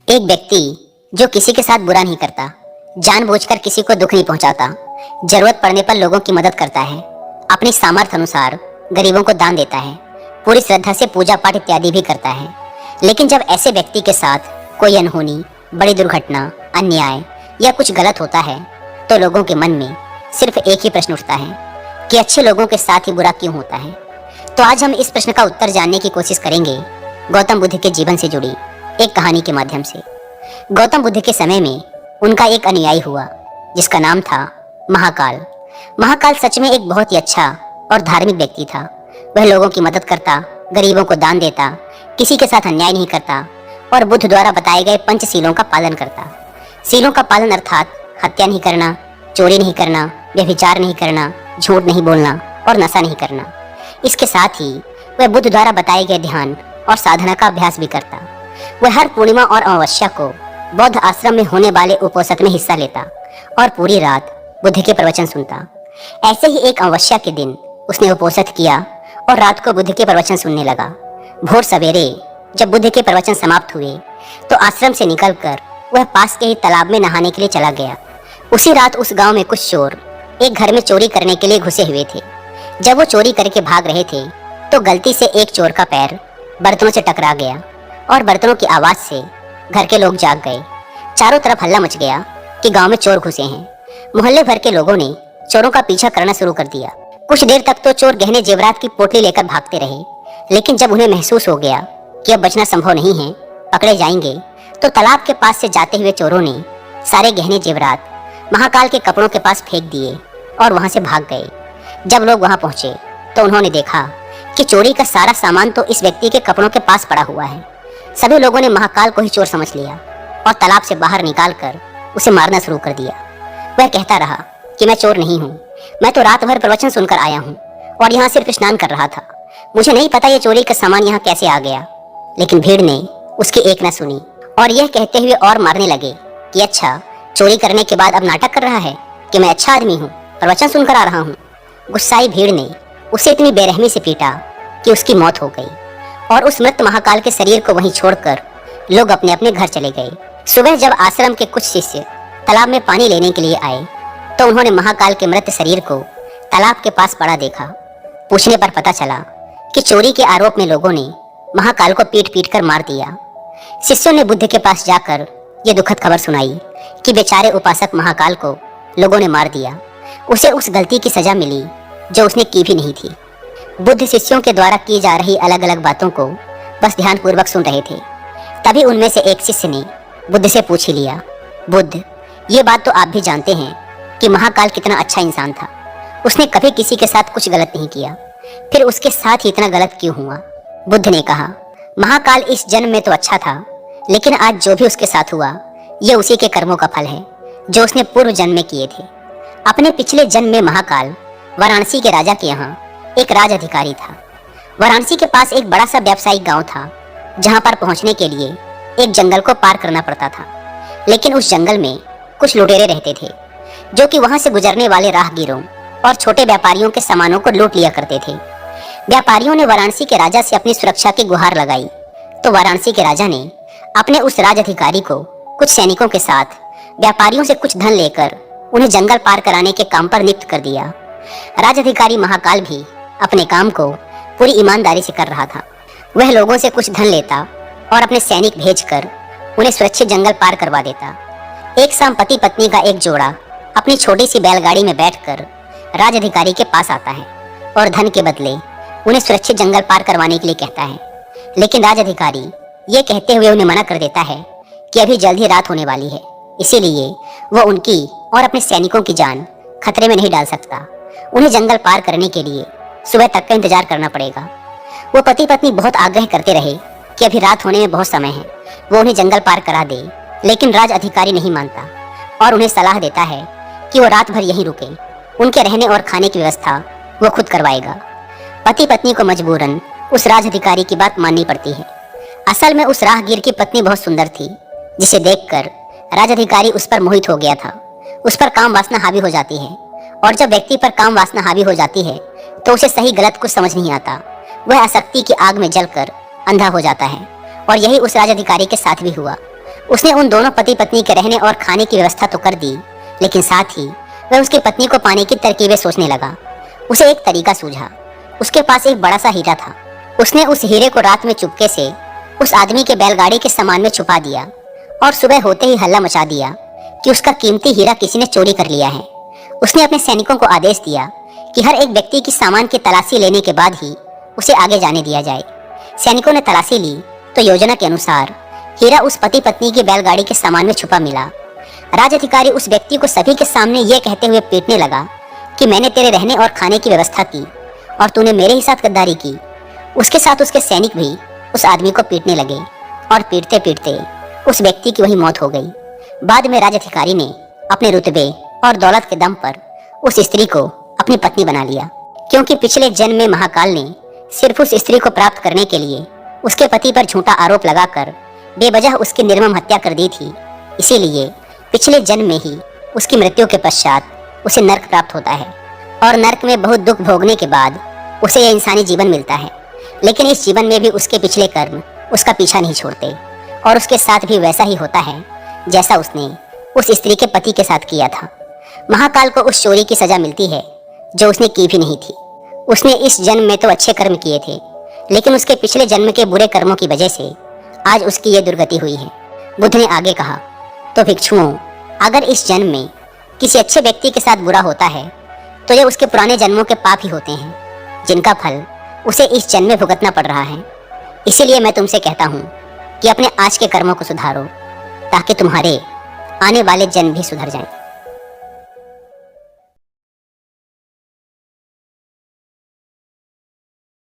एक व्यक्ति जो किसी के साथ बुरा नहीं करता, जानबूझकर किसी को दुख नहीं पहुंचाता, जरूरत पड़ने पर लोगों की मदद करता है, अपनी सामर्थ्य अनुसार गरीबों को दान देता है, पूरी श्रद्धा से पूजा पाठ इत्यादि भी करता है। लेकिन जब ऐसे व्यक्ति के साथ कोई अनहोनी, बड़ी दुर्घटना, अन्याय या कुछ गलत होता है तो लोगों के मन में सिर्फ एक ही प्रश्न उठता है कि अच्छे लोगों के साथ ही बुरा क्यों होता है। तो आज हम इस प्रश्न का उत्तर जानने की कोशिश करेंगे गौतम बुद्ध के जीवन से जुड़ी एक कहानी के माध्यम से। गौतम बुद्ध के समय में उनका एक अनुयायी हुआ जिसका नाम था महाकाल। महाकाल सच में एक बहुत ही अच्छा और धार्मिक व्यक्ति था। वह लोगों की मदद करता, गरीबों को दान देता, किसी के साथ अन्याय नहीं करता और बुद्ध द्वारा बताए गए पंचशीलों का पालन करता। सीलों का पालन अर्थात हत्या नहीं करना, चोरी नहीं करना, व्यभिचार नहीं करना, झूठ नहीं बोलना और नशा नहीं करना। इसके साथ ही वह बुद्ध द्वारा बताए गए ध्यान और साधना का अभ्यास भी करता। वह हर पूर्णिमा और अमावस्या को बौद्ध आश्रम में होने वाले उपोषण में हिस्सा लेता और पूरी रात बुद्ध के प्रवचन सुनता। ऐसे ही एक अमावस्या के दिन उसने उपोषण किया और रात को बुद्ध के प्रवचन सुनने लगा। भोर सवेरे जब बुद्ध के प्रवचन समाप्त हुए तो आश्रम से निकलकर वह पास के ही तालाब में नहाने के लिए चला गया। उसी रात उस गांव में कुछ चोर एक घर में चोरी करने के लिए घुसे हुए थे। जब वो चोरी करके भाग रहे थे तो गलती से एक चोर का पैर बर्तनों से टकरा गया और बर्तनों की आवाज से घर के लोग जाग गए। चारों तरफ हल्ला मच गया कि गांव में चोर घुसे हैं। मोहल्ले भर के लोगों ने चोरों का पीछा करना शुरू कर दिया। कुछ देर तक तो चोर गहने जेवरात की पोटली लेकर भागते रहे, लेकिन जब उन्हें महसूस हो गया कि अब बचना संभव नहीं है, पकड़े जाएंगे, तो तालाब के पास से जाते हुए चोरों ने सारे गहने जेवरात महाकाल के कपड़ों के पास फेंक दिए और वहां से भाग गए। जब लोग वहां पहुंचे तो उन्होंने देखा कि चोरी का सारा सामान तो इस व्यक्ति के कपड़ों के पास पड़ा हुआ है। सभी लोगों ने महाकाल को ही चोर समझ लिया और तालाब से बाहर निकालकर उसे मारना शुरू कर दिया। वह कहता रहा कि मैं चोर नहीं हूँ, मैं तो रात भर प्रवचन सुनकर आया हूँ और यहाँ सिर्फ स्नान कर रहा था। मुझे नहीं पता ये चोरी का सामान यहाँ कैसे आ गया। लेकिन भीड़ ने उसकी एक न सुनी और यह कहते हुए और मारने लगे कि अच्छा, चोरी करने के बाद अब नाटक कर रहा है कि मैं अच्छा आदमी हूँ, प्रवचन सुनकर आ रहा हूँ। गुस्साई भीड़ ने उसे इतनी बेरहमी से पीटा कि उसकी मौत हो गई और उस मृत महाकाल के शरीर को वहीं छोड़कर लोग अपने अपने घर चले गए। सुबह जब आश्रम के कुछ शिष्य तालाब में पानी लेने के लिए आए तो उन्होंने महाकाल के मृत शरीर को तालाब के पास पड़ा देखा। पूछने पर पता चला कि चोरी के आरोप में लोगों ने महाकाल को पीट पीट कर मार दिया। शिष्यों ने बुद्ध के पास जाकर ये दुखद खबर सुनाई कि बेचारे उपासक महाकाल को लोगों ने मार दिया। उसे उस गलती की सजा मिली जो उसने की भी नहीं थी। बुद्ध शिष्यों के द्वारा की जा रही अलग अलग बातों को बस ध्यानपूर्वक सुन रहे थे। तभी उनमें से एक शिष्य ने बुद्ध से पूछ ही लिया, बुद्ध, ये बात तो आप भी जानते हैं कि महाकाल कितना अच्छा इंसान था। उसने कभी किसी के साथ कुछ गलत नहीं किया, फिर उसके साथ ही इतना गलत क्यों हुआ? बुद्ध ने कहा, महाकाल इस जन्म में तो अच्छा था, लेकिन आज जो भी उसके साथ हुआ ये उसी के कर्मों का फल है जो उसने पूर्व जन्म में किए थे। अपने पिछले जन्म में महाकाल वाराणसी के राजा के यहाँ एक राज अधिकारी था। वाराणसी के पास एक बड़ा सा व्यावसायिक गांव था जहां पर पहुंचने के लिए एक जंगल को पार करना पड़ता था। लेकिन उस जंगल में कुछ लुटेरे रहते थे जो कि वहां से गुजरने वाले राहगीरों और छोटे व्यापारियों के सामानों को लूट लिया करते थे। व्यापारियों ने वाराणसी के राजा से अपनी सुरक्षा की गुहार लगाई तो वाराणसी के राजा ने अपने उस राज अधिकारी को कुछ सैनिकों के साथ व्यापारियों से कुछ धन लेकर उन्हें जंगल पार कराने के काम पर नियुक्त कर दिया। राज अधिकारी महाकाल भी अपने काम को पूरी ईमानदारी से कर रहा था। वह लोगों से कुछ धन लेता और अपने सैनिक भेजकर उन्हें सुरक्षित जंगल पार करवा देता। एक शाम पति पत्नी का एक जोड़ा अपनी छोटी सी बैलगाड़ी में बैठकर राज अधिकारी के पास आता है और धन के बदले उन्हें सुरक्षित जंगल पार करवाने के लिए कहता है। लेकिन राज अधिकारी ये कहते हुए उन्हें मना कर देता है कि अभी जल्द ही रात होने वाली है, इसीलिए वह उनकी और अपने सैनिकों की जान खतरे में नहीं डाल सकता। उन्हें जंगल पार करने के लिए सुबह तक का इंतजार करना पड़ेगा। वो पति पत्नी बहुत आग्रह करते रहे कि अभी रात होने में बहुत समय है, वो उन्हें जंगल पार करा दे, लेकिन राज अधिकारी नहीं मानता और उन्हें सलाह देता है कि वो रात भर यहीं रुके। उनके रहने और खाने की व्यवस्था वो खुद करवाएगा। पति पत्नी को मजबूरन उस राज अधिकारी की बात माननी पड़ती है। असल में उस राहगीर की पत्नी बहुत सुंदर थी, जिसे देखकर राज अधिकारी उस पर मोहित हो गया था। उस पर काम वासना हावी हो जाती है और जब व्यक्ति पर काम वासना हावी हो जाती है तो उसे सही गलत कुछ समझ नहीं आता। वह आसक्ति की आग में जलकर अंधा हो जाता है और यही उस राज अधिकारी के साथ भी हुआ। उसने उन दोनों पति पत्नी के रहने और खाने की व्यवस्था तो कर दी, लेकिन साथ ही वह उसकी पत्नी को पाने की तरकीबें सोचने लगा। उसे एक तरीका सूझा। उसके पास एक बड़ा सा हीरा था। उसने उस हीरे को रात में चुपके से उस आदमी के बैलगाड़ी के सामान में छुपा दिया और सुबह होते ही हल्ला मचा दिया कि उसका कीमती हीरा किसी ने चोरी कर लिया है। उसने अपने सैनिकों को आदेश दिया कि हर एक व्यक्ति की सामान की तलाशी लेने के बाद ही उसे आगे जाने दिया जाए। सैनिकों ने तलाशी ली तो योजना के अनुसार हीरा उस पति पत्नी की बैलगाड़ी के सामान में छुपा मिला। राज अधिकारी उस व्यक्ति को सभी के सामने यह कहते हुए पीटने लगा कि मैंने तेरे रहने और खाने की व्यवस्था की और तूने मेरे ही साथ गद्दारी की। उसके साथ उसके सैनिक भी उस आदमी को पीटने लगे और पीटते पीटते उस व्यक्ति की वही मौत हो गई। बाद में राज अधिकारी ने अपने रुतबे और दौलत के दम पर उस स्त्री को अपनी पत्नी बना लिया, क्योंकि पिछले जन्म में महाकाल ने सिर्फ उस स्त्री को प्राप्त करने के लिए उसके पति पर झूठा आरोप लगाकर बेवजह उसकी निर्मम हत्या कर दी थी। इसीलिए पिछले जन्म में ही उसकी मृत्यु के पश्चात उसे नर्क प्राप्त होता है और नर्क में बहुत दुख भोगने के बाद उसे यह इंसानी जीवन मिलता है। लेकिन इस जीवन में भी उसके पिछले कर्म उसका पीछा नहीं छोड़ते और उसके साथ भी वैसा ही होता है जैसा उसने उस स्त्री के पति के साथ किया था। महाकाल को उस चोरी की सजा मिलती है जो उसने की भी नहीं थी। उसने इस जन्म में तो अच्छे कर्म किए थे, लेकिन उसके पिछले जन्म के बुरे कर्मों की वजह से आज उसकी यह दुर्गति हुई है। बुद्ध ने आगे कहा, तो भिक्षुओं, अगर इस जन्म में किसी अच्छे व्यक्ति के साथ बुरा होता है तो यह उसके पुराने जन्मों के पाप ही होते हैं, जिनका फल उसे इस जन्म में भुगतना पड़ रहा है। इसीलिए मैं तुमसे कहता हूँ कि अपने आज के कर्मों को सुधारो, ताकि तुम्हारे आने वाले जन्म भी सुधर जाएं।